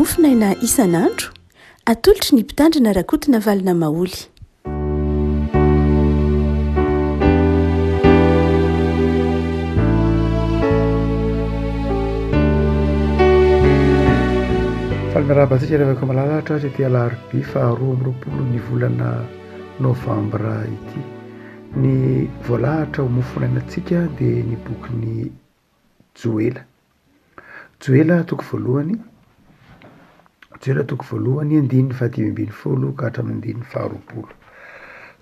mofinaina isan'andro atolotry ny mpitandrina rakotina valina maoly. falmirabantsika revaka malalatra ty alarobia fa 2020 ny volana novambra ity ny voalahatra ho mofinainantsika dia ny bokyny joela toko voalohany andininy fahadimy ka hatramin'ny andininy faharoapolo.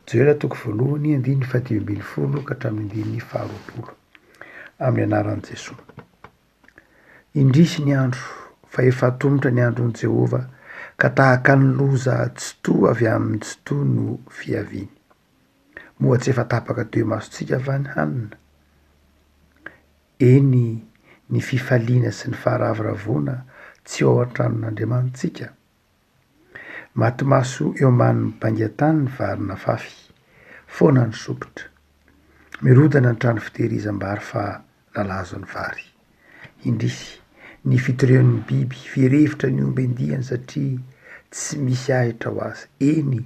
Joela toko voalohany andininy fahadimy ka hatramin'ny andininy faharoapolo. Amin'ny anaran'i Jesosy. Indrisy ny andro fa efa tongotra ny andron'i Jehova ka tahaka ny loza tsy toa avy amin'ny tsy toa no fiaviany. Moa tsy efa tapaka teo masontsika va ny hanina. Eny ny fifaliana sy ny faharavoravoana tsy ao an-tranon'Andriamanitsika. Matimaso eo ambany bangatany ny varina fafy, foana ny sopotra. Mirodana ny trano fitehirizam-bary fa nalazo ny vary. Indrisy ny fitorean'ny biby firevitra ny omby andiany satria tsy misy ahitra ho azy. Eny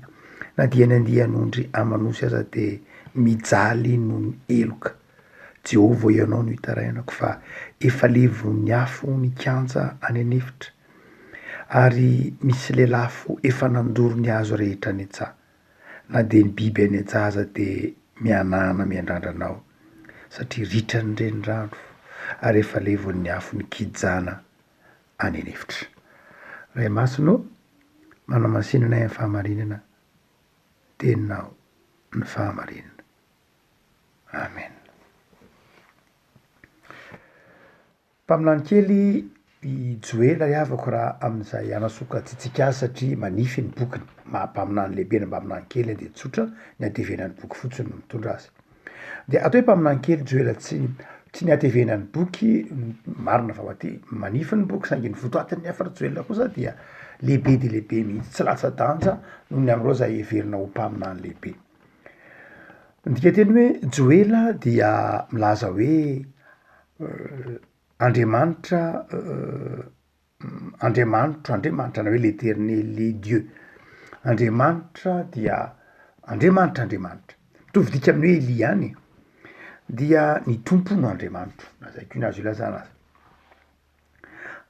na dia ny andian'ondry amanosy aza dia mijaly noho ny eloka. Jehova ianao no hitarainako fa efa levon'ny afo ny kanja any anefitra ary misy lelafo efa nandoro ny azo rehetra ny antsaha. Na dia ny biby any antsaha aza dia mianana miandrandranao satria ritra ny renirano ary efa levon'ny afo ny kijana any anefitra. Ray masino manamasinana amin'ny fahamarinana teninao ny fahamarinana. Amen. Mpaminany kely i Joela riavako raha amin'izay anasoka tsitsika azy satria manify ny bokiny. Mpaminany lehibe na mpaminany kely dia tsotra ny atevenany boky fotsiny no mitondra azy. Dia atao hoe mpaminany kely Joela tsy ny atevenany boky marina fa manify ny boky saingy ny votoatin'ny afara Joela kosa dia lehibe dia lehibe mihitsy tsy latsa-danja noho ny amin'ireo izay heverina ho mpaminany lehibe. Ndika teny hoe Joela dia milaza hoe Andriamanitra na hoe l'Éternel est Dieu. Andriamanitra dia Andriamanitra. Mitovy dika amin'ny hoe Elia ihany dia ny tompo no Andriamanitra. Zay koa azo ilazana azy.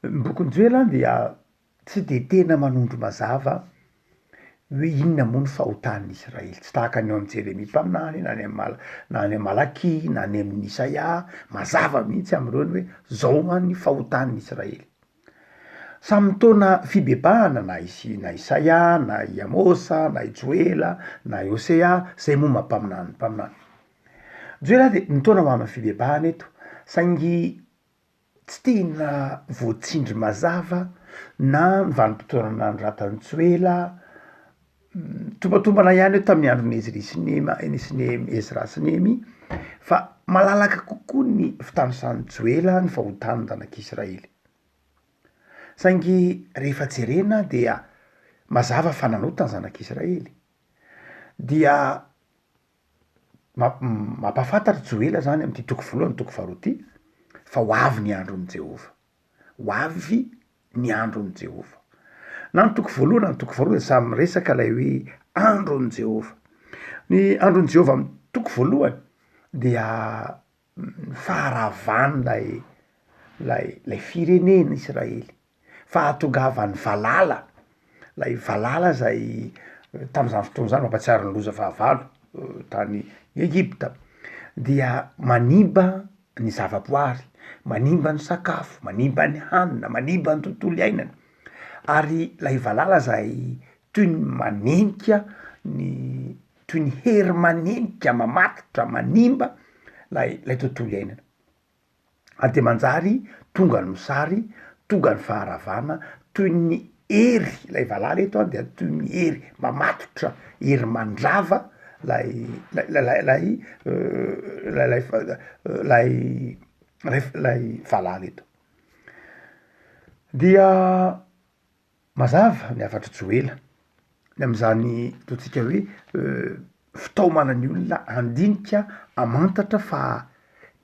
Ny bokin'ny Joela dia tsy dia tena manondro mazava hoe inona moa ny fahotan'ny Israely. Tsy tahaka ny eo amin'ny Jeremia mpaminany na any amin'ny Malaki na any amin'ny Isaia mazava mihitsy amin'ireo hoe zao ny fahotan'ny Israely. Samy taona fibebahana na Isaia na i Amosa na i Joela na i Hosea zay momba mpaminany. Joela dia ny taona momba fibebahana eto saingy tsy tena voatsindry mazava na ny vanim-potoana ny ratan'ny Joela. Tombatombana ihany eo tamin'ny andron'ny Ezra sy Nehemy fa malalaka kokoa ny fitandrosan'ny Joela ny fahotany zanak'Israely. Saingy rehefa jerena dia mazava fa nanota ny zanak'Israely. Dia mampafantatra Joela zany amin'ity toko voalohany toko faharoa fa ho avy ny andron'ny Jehova. Ho avy ny andron'ny Jehova. Na ny toko voalohany na ny toko faharoa dia samy resaka ilay hoe andron'ny Jehova. Ny andron'ny Jehova amin'ny toko voalohany dia faharavana ilay firenena Israely. Fahatongavany valala. Ilay valala izay tamin'izany fotoana izany mampatsiaro ny loza fahavalo tany Egipta. Dia manimba ny zavaboary, manimba ny sakafo, manimba ny hanina, manimba ny tontolo iainana. Ary ilay valala izay toy ny manenika toy ny hery manenika mamatotra manimba ilay tontolo iainana. Ary dia manjary tonga ny mosary, tonga ny faharavana toy ny hery ilay valala eto dia toy ny hery mamatotra, hery mandrava ilay valala eto. Dia mazava ny afatra Joela ny amin'izany totsika hoe fitaomana ny olona handinika hamantatra fa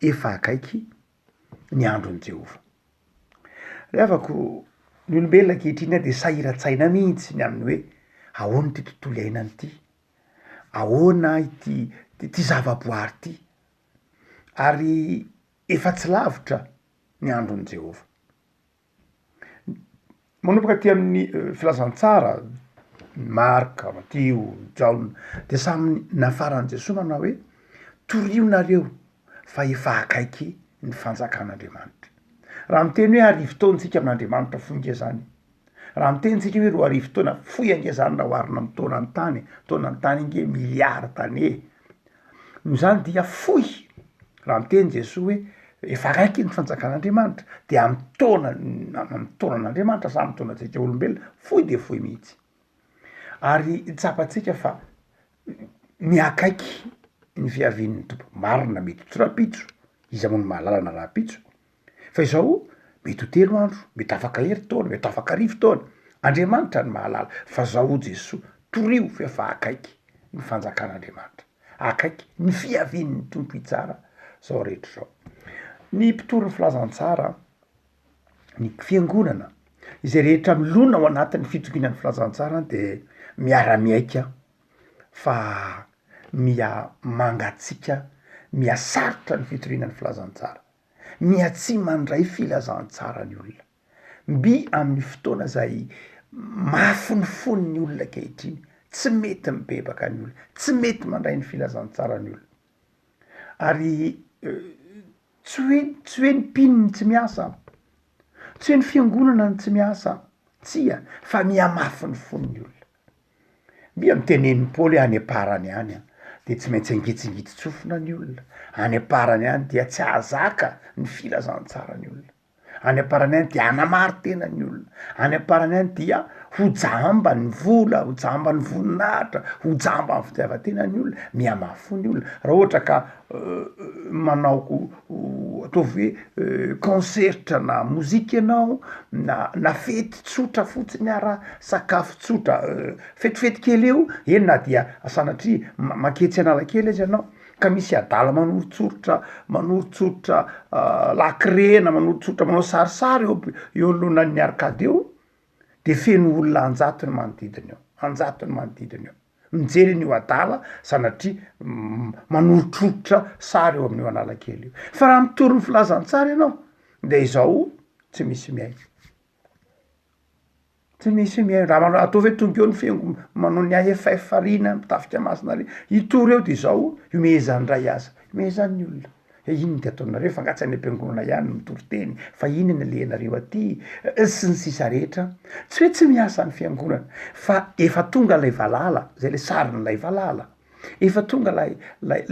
efa akaiky ny andron'ny Jehova. Rehavako ny olombelona ankehitriny de sahiratsaina mihitsy ny aminy hoe ahoana ty tontolo iainany ty, ahoana ty zavaboary ty, ary efa tsy lavitra ny andron' Jehova. Manomboka ty amin'ny filazantsara Marka, Matio, Jaona de samy nafaran' Jesosy manao hoe torio nareo fa efa akaiky ny fanjakan'Andriamanitra. Raha miteny hoe arivo taontsika amin'Andriamanitra foinge zany, raha mitenysika hoe 2000 taona foy ange zany na oharina amy taonany tany nge miliara tane, no zany dia foy. Raha miteny Jesosy hoe efa akaiky ny fanjakan'Andriamanitra de amy taonan'Andriamanitra sa amy taonantsika olombelona foy de foy mihitsy. Ary tsapatsika fa miakaiky ny fiavian'ny tompo. Marina mety tsy rapitso, izy amono mahalala na rapitso, fa izao mety ho 3 andro, mety afaka hery taona, mety afaka 1000 taona. Andriamanitra ny mahalala, fa zao Jesosy torio fa efa akaiky ny fanjakan'Andriamanitra, akaiky ny fiavian'ny tompo itsara zao rehetra zao. Ny mpitory filazantsara, ny fiangonana izay rehetra milona ao anatin'ny fitokinan'ny filazantsara de miara-miaika fa mangatsika, miasarotra ny fitorinan'ny filazantsara, tsy mandray filazantsara ny olona, mby amin'ny fotoana zay mafonofony ny olona ankehitriny, tsy mety mibebaka ny olona, tsy mety mandray ny filazantsara ny olona. Ary tsy hoe ny mpinony tsy miasa, tsy hoe ny fiangonana ny tsy miasa, tsia fa miamafonofony ny olona. Mby amitenen'ny Paoly any aparany any de tsy maintsy angitsingitsy tsofina ny olona, any aparany any dia tsy ahazaka ny filazantsara ny olona, any aparany any dia anamary tena ny olona, any aparany any dia ho jamba ny vola, ho jamba ny voninahitra, ho jamba ny fitiavatena ny olona, miamafo ny olona. Raha ohatra ka manao ataovy hoe concerta na mozika ianao na fety tsotra fotsiny ara sakafo tsotra, fetifety kely eo eny, na dia sanatria maketsy Analakely izy ianao ka misy adala manorotsorotra lakrena, manorotsorotra manao sarisary eo alohany arkady eo, de feno olona anjatony manodidina eo, anjatony manodidina eo, mijery an'io adala sanatria manorotsorotra sary eo amin'io Analakely io. Fa raha mitory ny filazantsara ianao de izao tsy misy miay, tsy misy miay. Raha ataovy hoe tonga eo ny fiangonana manao ny AFF rina mitafika masina reny, itory eo de izao iomezany ray asa, iomezany olona. Inona de ataonareo fa angatsy any am-piangonana ihany mitory teny, fa inona alehanareo aty, sy ny sisa rehetra. Tsy hoe tsy miasa ny fiangonana, fa efa tonga lay valala, zay le sarin'lay valala, efa tonga lay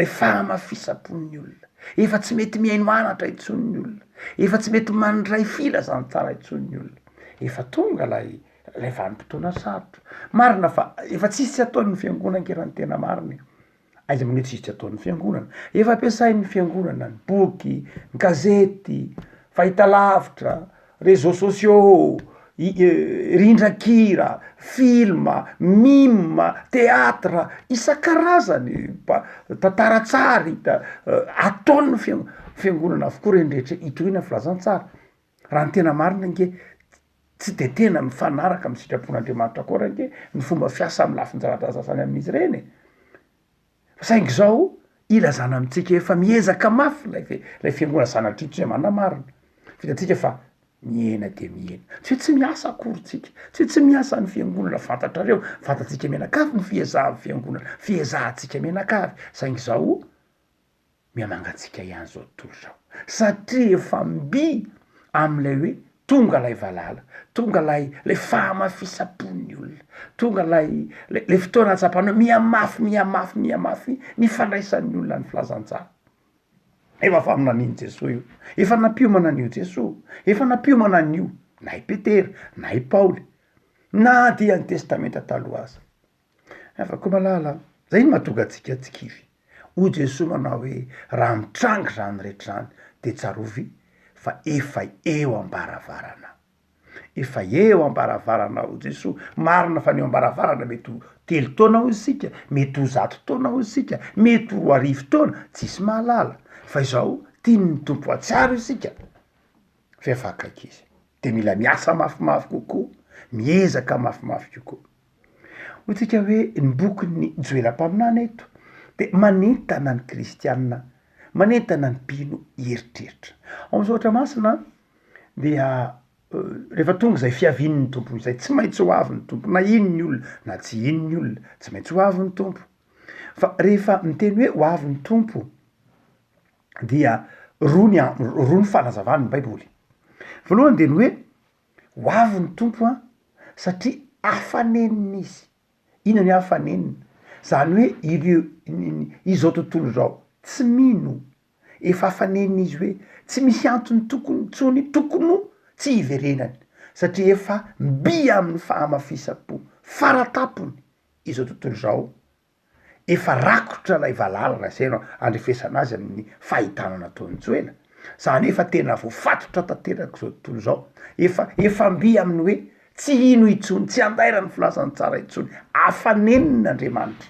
fahamafisapon'ny olona, efa tsy mety miaino anatra intsony olona, efa tsy mety mandray filazantsara intsony olona, efa tonga lay vanim-potoana sarotra. Marina fa efa tsisy ataon'ny fiangonana ankerany tena marina. Aiza moa tsy tsy ataon'ny fiangonana, efa ampiasain'ny fiangonana ny boky, ny gazety, fahitalavitra, réseaux sociaux, rindran-kira, filma, mime, teatra, isan-karazany, tantara-tsary ataon'ny fiangonana avokoa reny rehetra itoriana filazantsara. Raha ny tena marina nge tsy de tena mifanaraka amy sitrapon'Andriamanitra koa raha nge ny fomba fiasa amy lafiny zavatra sasany amin'izy reny. Saingy zao ilazana amitsika efa miezaka mafy lay fiangonana sanatria tsy hoe manamarina, fitatsika fa miena de miena, tsy hoe tsy miasa akory tsika, tsy hoe tsy miasa ny fiangonana, fantatrareo, fantatsika menakavy ny fiezahan'ny fiangonana, fiezahantsika menakavy, saingy zao miamangatsika ihany zao tontolo zao, satria efa mby am'lay hoe tonga lay valala, tonga lay fahamafisapon'ny olona, tonga lay fotoana atsapanao miamafy ny fandraisan'ny olona ny filazantsara. Efa faminan'iny Jesosy io, efa nampiomana an'io Jesosy, efa nampiomana an'io na i Petera na i Paoly na dia ny testamenta taloha aza. Afaka malala, zay iny mahatonga atsika tsikivy. O Jesosy manao hoe raha mitrangy zany rehetra zany de tsarovy fa efa eo ambaravarana, efa eo ambaravarana o Jesosy. Marina fa ny eo ambaravarana mety ho 3 taona ho isika, mety ho 100 taona ho isika, mety ho 1000 taona, tsisy mahalala, fa izao tiany ny tompo atsiaro isika fa efa akaiky izy. de mila miasa mafimafy kokoa miezaka mafimafy kokoa hotsika hoe ny bokyny joelam-paminana eto de manentana ny kristianina manentana ny mpino heritreritra am'izao ohatra masina dia rehefa tonga zay fiavin'ny tompo zay tsy maintsy ho avy ny tompo na ino ny olona na tsy ino ny olona tsy maintsy ho avy ny tompo fa rehefa miteny hoe ho avy ny tompo dia roa ny fanazavany baiboly voalohany de ny hoe ho avy ny tompo a satria afanenina izy ina ny afanenina zany hoe ireo izao tontolo zao tsy mino efa afanenina izy hoe tsy misy antony tokony tsony tokony tsy hiverenany satria efa mbia amin'ny fahamafisam-po faratapony izao tontolo zao efa rakotra lay valalana zay andrefesana azy amin'ny fahitana nataony joena zany efa tena voafatotra tanteraka zao tontolo zao efa mbia amin'ny hoe tsy ino itsony tsy andairany filasany tsara itsony afanenin'Andriamanitra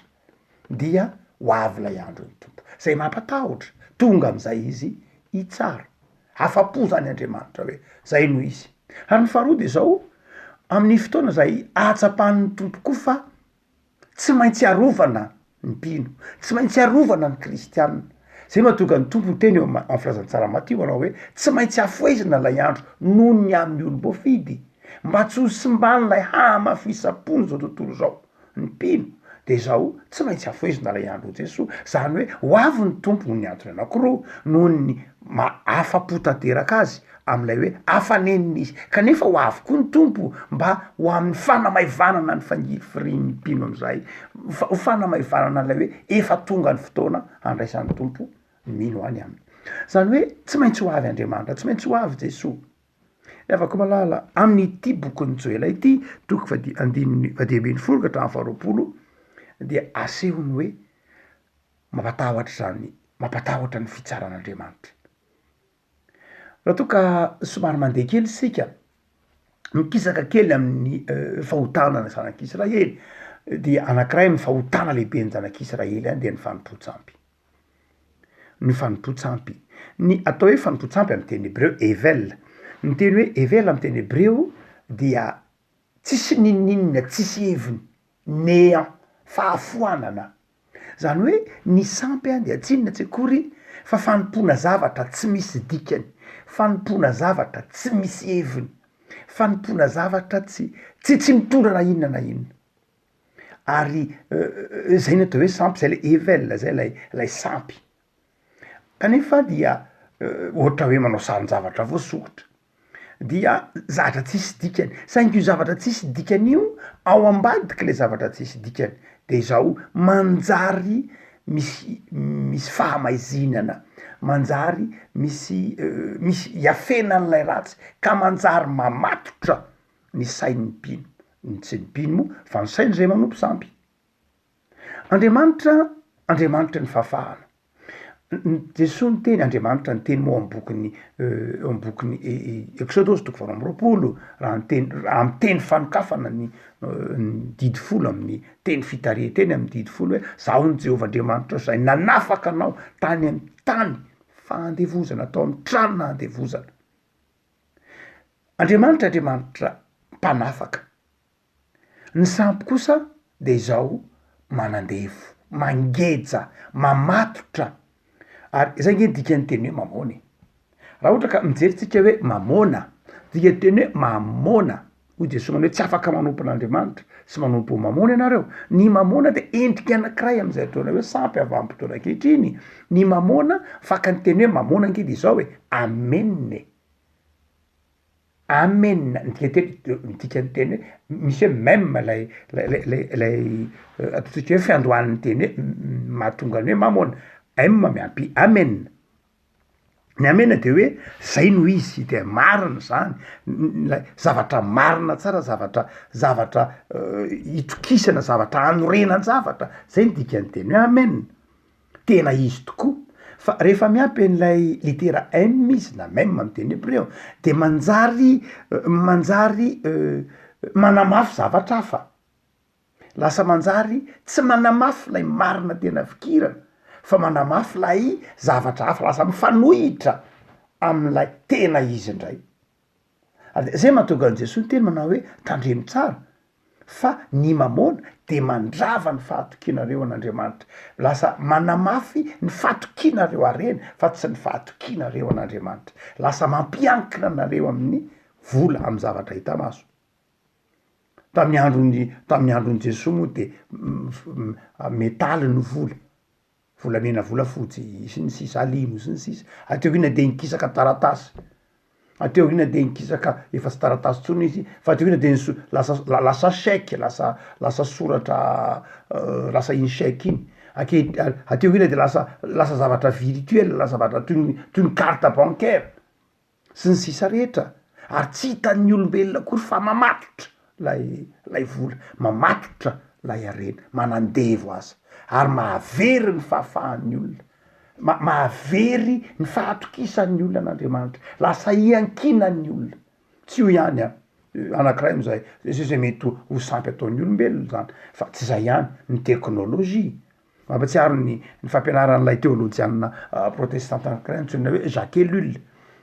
dia ho avy lay andro ny tompo zay mampatahotra tonga am'izay izy hitsara afa-po zany Andriamanitra hoe zay no izy ary ny faharoa de zao amin'ny fotoana zay ahatsapahan'ny tompo koa fa tsy maintsy arovana ny mpino tsy maintsy arovana ny kristianina zay mahatonga ny tompo teny eo amin'ny filazantsara Matio anao hoe tsy maintsy afoezina lay andro noho ny amin'ny olom-boafidy mba tsy ho simban'lay hamafisam-pony zao tontolo zao ny mpino de zao tsy maintsy afoezina lay andro Jesoa zany hoe ho avy ny tompo ny antony anakiroa noho ny afa-po tanteraka azy am'lay hoe afanenina izy kanefa ho avy koa ny tompo mba ho amin'ny fanamaivanana ny fangifirian'ny mpino am'izay ho fanamaivanana lay hoe efa tonga ny fotoana andraisan'ny tompo mino any aminy zany hoe tsy maintsy ho avy Andriamanitra tsy maintsy ho avy Jesoa afaka malala amin'ity bokin'ny Joela ity toko fadimy folo ka hatramin'ny faharoapolo dia asehony hoe mampatahotra ny fitsaran'Andriamanitra raha toa ka somary mandeha kely sika mikisaka kely amin'ny fahotana ny zanak'Israely dia anakiray amin'ny fahotana lehibe ny zanak'Israely any de ny fanompoantsampy ny atao hoe fanompoantsampy amin'ny teny hebreo evel ny teny hoe evel amin'ny teny hebreo dia tsisy nininina tsisy heviny néant fahafoanana zany hoe ny sampy a dia tsinona tsy akory fa fanompona zavatra tsy misy dikany fanompona zavatra tsy misy heviny fanompona zavatra tsy mitondra na inona na inona ary zay ny atao hoe sampy zay le evel zay lay sampy kanefa dia ohatra hoe manao sarin-javatra voasoratra dia zavatra tsisy dikany saingy io zavatra tsisy dikany io ao ambadiky le zavatra tsisy dikany de zao manjary misy fahamaizinana manjary misy iafenan'lay ratsy ka manjary mamatotra ny sain'ny mpino tsy ny mpino moa fa ny sainy zay manompo sampy Andriamanitra ny fafahana Jesosy ny teny Andriamanitra ny teny moa am'bokin'ny Exodosy toko faharoa amby roapolo raha amin'ny teny fanokafana ny didy folo amin'ny teny fitaria teny amin'ny didy folo hoe zaho ny Jehovah Andriamanitra zay nanafaka anao tany amin'ny tany fandevozana atao amin'ny tranona handevozana Andriamanitra mpanafaka ny sampy kosa de zao manandevo mangeja mamatotra ary zay nge dikany teny hoe mamona raha ohatra ka mijeritsika hoe mamona dika teny hoe mamona hoy Jesosy manao hoe tsy afaka manompo an'Andriamanitra sy manompo mamona ianareo ny mamona de endriky anakiray am'izay ataona hoe sampy avy am'fotoana ankehitriny ny mamona fakany teny hoe mamona nge de zao hoe amenne dikany teny hoe misy hoe même lay ataotsika hoe fiandohan'ny teny hoe mahatonga ny hoe mamona miampy amen ny amena de hoe zay no izy de marina zany zavatra marina tsara zavatra itokisana zavatra anorenan-javatra zay ny dikany teny hoe amen tena izy tokoa fa rehefa miampy an'lay litera m izy na même amin'ny teny hebreo de manjary manamafy zavatra hafa lasa manjary tsy manamafy lay marina tena fikirana fa manamafy lay zavatra hafa lasa mifanohitra am'lay tena izy indray zay mahatonga an' Jesosy ny teny manao hoe tandremo tsara fa ny mamona de mandrava ny fahatokianareo an'Andriamanitra, lasa manamafy ny fahatokianareo areny fa tsy ny fahatokianareo an'Andriamanitra, lasa mampiankina anareo amin'ny vola amy zavatra hita maso. Tamin'ny androny Jesosy moa de metaly ny volamena volafotsy sy ny sisa, alimo sy ny sisa, ateo ina de nikisaka taratasy, ateo ina de nikisaka efa tsy taratasy tsony izy fa ateo ina de lasa chèque, lasa soratra lasa iny chèque iny ateo ina de lasa zavatra virtuel, lasa zavatra toy ny carte bancaire sy ny sisa rehetra, ary tsy hitan'ny olombelona akory fa mamatotra lay vola, mamatotra lay arena, manandevo azy ary mahavery ny fahafahan'ny olona, mahavery ny fahatokisan'ny olona an'Andriamanitra, lasa iankinan'ny olona. Tsy io ihany anankiray am'zay zay mety ho sampy ataon'ny olombelona zany, fa tsy zay ihany, ny teknôlôjia. Mampatsiaro ny fampianaran'lay teolojianina protestanta anankiray antsoina hoe Jacques Ellul,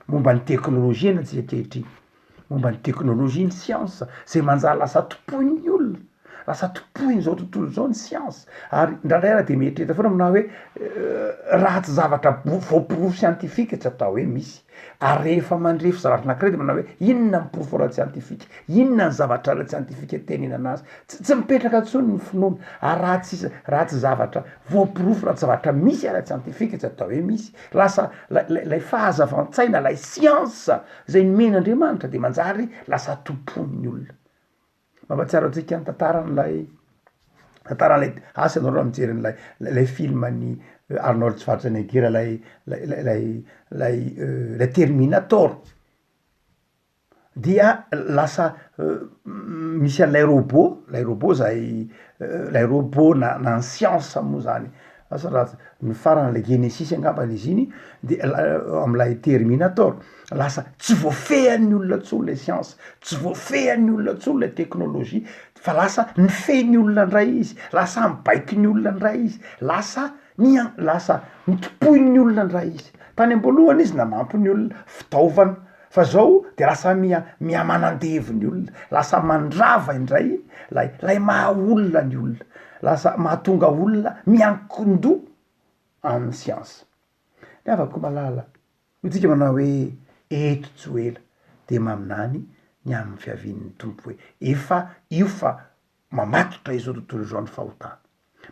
momba ny teknôlôjia na tsy ankehitriny, momba ny teknôlôjia ny siansa zay manjary lasa topoin'ny olona, lasa topoiny zao tontolo zao ny siansa. Ary ndraindray ara de mietreta foana aminao hoe raha tsy zavatra voapirofo siantifika tsy atao hoe misy, ary rehefa mandrefy zavatra anankiray de manao hoe inona ny porofo ara-tsiantifika, inona ny zavatra ara-tsiantifika tenenana azy, tsy mipetraka ntsony ny finoana. Ary raha tsy zavatra voapirofo, raha tsy zavatra misy ara-tsiantifika tsy atao hoe misy, lasa lay fahazavan-tsaina, lay siansa zay nomen'Andriamanitra de manjary lasa topon'ny olona. Mampatsiaro antsika ny tantaran'lay asa anao raha mijery lay filman'ny Arnold Schwarzenegger lay Terminator, dia lasa misy an'lay robot zay lay robot na ny siansa moa zany, asa raha ny farana le Genesis angambany izy iny, de am'lay Terminator lasa tsy voafehan'ny olona tsony le siansa, tsy voafehan'ny olona tsony le teknôlôjia, fa lasa nifehin'ny olona ndray izy, lasa mibaiky ny olona ndray izy, lasa mitopoin'ny olona ndray izy. Tany am-boalohany izy namampy ny olona fitaovana, fa zao de lasa miamanandevo ny olona, lasa mandrava indray lay maha olona ny olona, lasa mahatonga olona miankin-doha amin'ny siansa. Ny avako malala hotsika manao hoe eto Joela de maminany ny amin'ny fiavin'ny tompo hoe io fa mamatotra izao tontolo zao ny fahotana,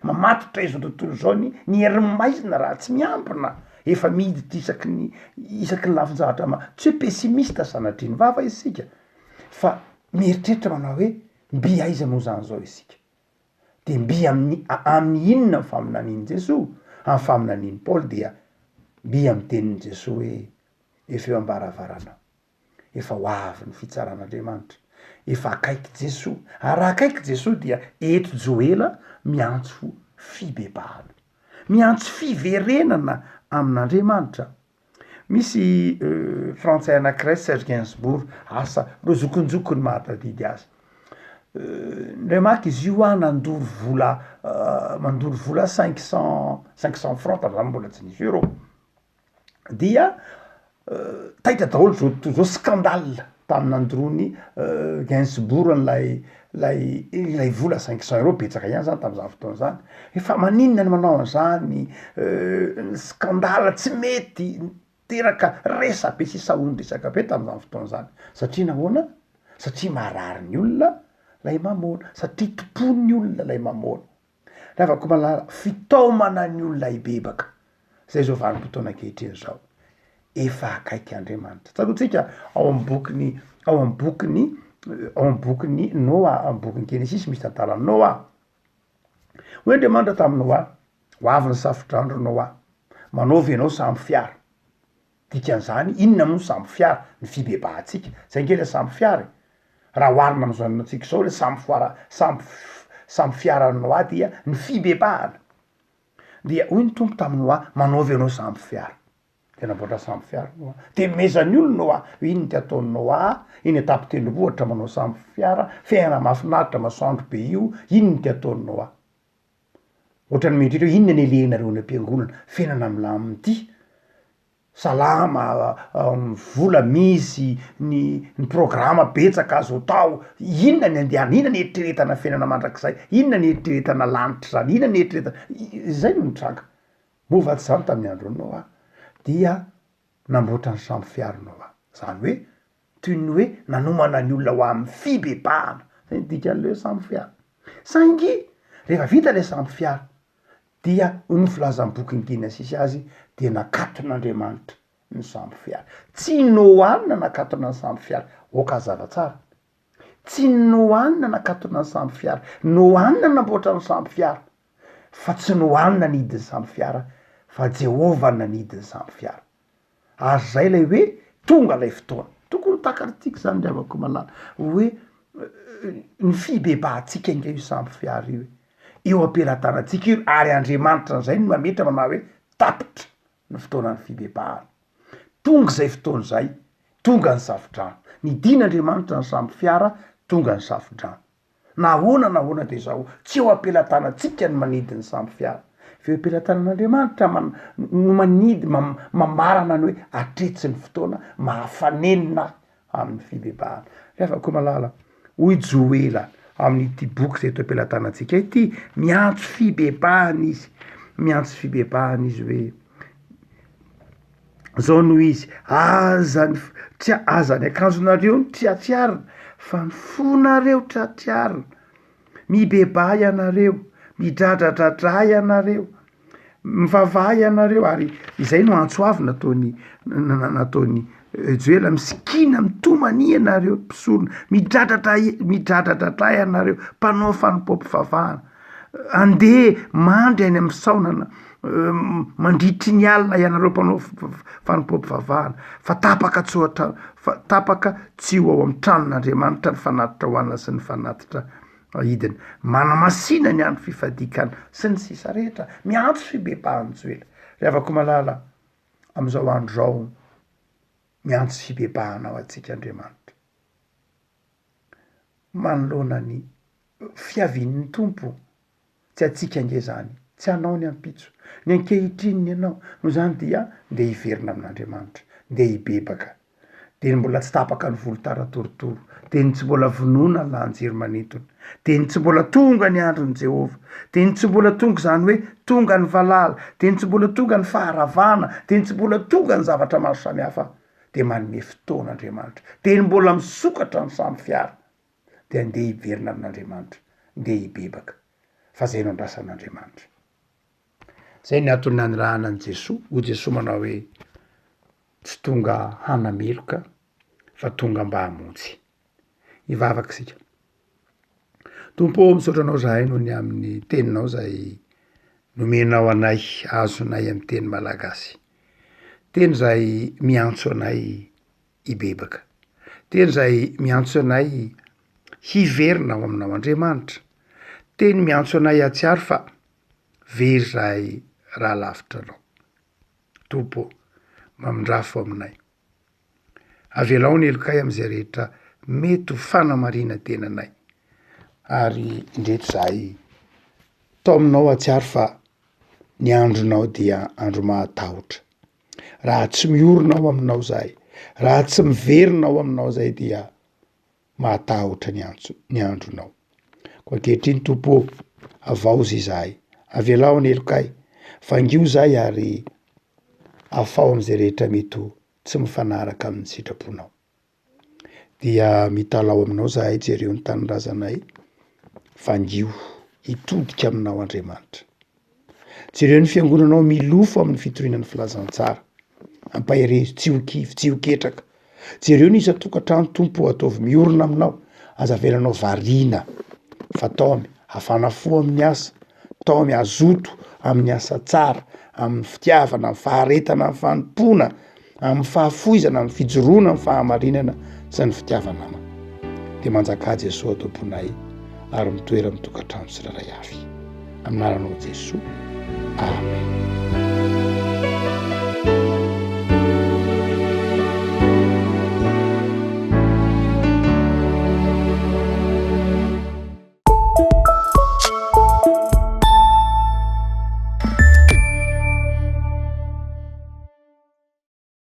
mamatotra izao tontolo zao ny herim-maizina raha tsy miampina, efa miditra isaky ny lafin-javatra tsy hoe pessimista sanatriny vava isika, fa mieritreritra manao hoe mby aiza moa zany zao isika, de mby amin'ny inona ny faminanian'i Jesosy, amin'ny faminanian'i Paoly dia mby amin'ny tenin'i Jesosy hoe efa eo ambaravarana, efa ho avy ny fitsaran'Andriamanitra, efa akaiky Jesosy, ary raha akaiky Jesosy dia eto Joela miantso fibebahana, miantso fiverenana amin'Andriamanitra. Misy frantsay anankiray Serge Gainsbourg, asa ro zokonjokony mahatadidy azy, ndraimaky izy io mandory vola 500 francs tam'zany mbola tsy nisy euro, dia taitra daholo zao scandale tamin'androny Gainsbourg lay vola 500 euro, betsaka ihany zany tam'izany fotoana zany, efa maninona ny manao an'izany, scandale tsy mety, teraka resabe sy sahony resaka be tam'izany fotoana zany, satria nahoana? Satria marary ny olona lay mamona, satria topon'ny olona lay mamona. Ravako malala fitaomana ny olona hibebaka, zay zao vanim-potoana ankehitriny zao, efa akaiky Andriamanitra. Tsarotsika ao amin'ny bokyny Noa, amin'ny bokyny Genesis misy tantaran'i Noa, hoe Andriamanitra tamin'i Noa, ho avy ny safotr'andro Noa, manaovy ianao samby fiara. Dikan'izany inona moa samby fiara? Ny fibebahantsika, zay ngely samby fiara. Raha hoarina am'zao antsika zao le samby fiara Noa dia ny fibebahana. Dia hoy ny tompo tamin'ny Noa, manaovy ianao samby fiara. De namboatra samby fiara Noa, de mezan'ny olo Noa, ino ty ataon'ny Noa, iny etapy tendrombohitra manao samby fiara, fiainana mahafinaritra masoandro be io, ino ty ataon'ny Noa. Ohatrany mietritra hoe inona ny elehanareo ny am-piangonana, fiainana milaminy ty, salama vola misy ny programa betsaka azo tao, inona ny andehana, inona ny eritreretana fiainana mandrakizay, inona ny eritreretana lanitra zany, inona ny eritreretana zay no nitranga. Movatsy zany tamin'ny androny Noa dia namboatra ny sambo fiara Noa, zany hoe toy ny hoe nanomana ny olona ho amin'ny fibebahana, zay ny dikan'le sambo fiara. Saingy rehefa vita le sambo fiara dia ny filazan'ny bokin'ny Genesisy azy dia nakaton'Andriamanitra ny sambo fiara. Tsy Noa na nakatona ny sambo fiara, oka zava tsara. Tsy Noa na nakatona ny sambo fiara, Noa na namboatra ny sambo fiara, fa tsy Noa na nanidiny sambo fiara, fa Jehova nanidiny sambo fiara. Ary zay lay hoe tonga lay fotoana. Tokony takaritika zany ndiavako malala hoe ny fibebahantsika inge io sambo fiara io, eo ampelantanantsika io, ary Andriamanitra zay no mametra manao hoe tapitra ny fotoanan'ny fibebahana. Tonga zay fotoana zay, tonga ny safodrano. Nidin'Andriamanitra ny sambo fiara, tonga ny safodrano. Nahoana de zao, tsy eo ampelantanantsika no manidiny sambo fiara, fa eo ampelantanan'Andriamanitra no manidy mamarana ny hoe atretsy ny fotoana mahafanenina amin'ny fibebahana. Rehefa malala hoy Joela amin'ity boky zay eto ampelantanantsika ity, miantso fibebahana izy, miantso fibebahana izy hoe zao noho izy, aza ny akanjonareo ny triatriarina, fa ny fonareo triatriarina, mibebà ianareo, midradradradra ianareo, mivavà ianareo. Ary izay no antso avy nataony Joela, misikina mitomany ianareo mpisorona, midradradradra ianareo, mpanao fanompom-pivavahana, andeha mandry any amin'ny saonana, mandritry ny alina ianareo mpanao fanompom-pivavahana, fa tapaka tsy ho ao amin'ny tranon'Andriamanitra ny fanatitra hoanina sy ny fanatitra hidina, manamasina ny andro fifadikana sy ny sisa rehetra. Miantso fibebahany Joela. Rehefa malala am'izao andro zao, miantso fibebahana ao antsika Andriamanitra, manoloana ny fiavin'ny tompo. Tsy atsika nge zany, tsy anao ny ampitso, ny ankehitrininy ianao, no zany dia ndeha hiverina amin'Andriamanitra, ndeha hibebaka, de mbola tsy tapaka ny volo taratorotoro, de ny tsy mbola vonoina ny lanjery manintona, de ny tsy mbola tonga ny andron'i Jehova, de ny tsy mbola tonga zany hoe tonga ny valala, de ny tsy mbola tonga ny faharavana, de ny tsy mbola tonga ny zavatra maro samihafa, de manome fotoan'Andriamanitra, de ny mbola misokatra ny sambo fiara, de ndeha hiverina amin'Andriamanitra, ndeha hibebaka. Fa zay no andrasan'Andriamanitra. Zay ny antony nanirahana an Jesoa, ho Jesoa manao hoe tsy tonga hanameloka fa tonga mba hamonjy. Hivavaka sika. Tompo, misaotra anao zahay noho ny amin'ny teninao zay nomenao anay, azonay amin'ny teny malagasy. Teny zay miantso anay hibebaka. Teny zay miantso anay hiverina ao aminao Andriamanitra. Teny miantso anay atsiaro fa very zay raha lavitra anao. Tompo, mamindrafo aminay. Avelao ny elokay am'izay rehetra mety ho fanamarina tenanay. Ary indreto zay tao aminao atsiaro fa ny andronao dia andro mahatahotra. Raha tsy miorina ao aminao zay, raha tsy miverina ao aminao zay dia mahatahotra ny andronao. Ko ankehitriny Tompo, avaozy izahay, avelao ny elokay, fangio zay ary afao am'izay rehetra mety ho tsy mifanaraka amin'ny sitraponao. Dia mitalao aminao zahay, jereo ny tanirazanay, fangio, hitodika aminao Andriamanitra. Jereo ny fiangonanao milofo amin'ny fitorinan'ny filazantsara, ampaherezo, tsy ho kivy, tsy ho ketraka. Jereo ny isa-tokantrano Tompo, ataovy miorina aminao, azavelanao variana, fa taomy hafanafo amin'ny asa, taomy azoto amin'ny asa tsara, amin'ny fitiavana, amin'ny faharetana, amin'ny fanompona, amin'ny fahafoizana, amin'ny fijoroana, amin'ny fahamarinana sy ny fitiavana ama. De manjaka Jesosy tomponay ary mitoera amin'ny tokantrano tsirairay avy. Amin'ny anaranao Jesosy. Amen.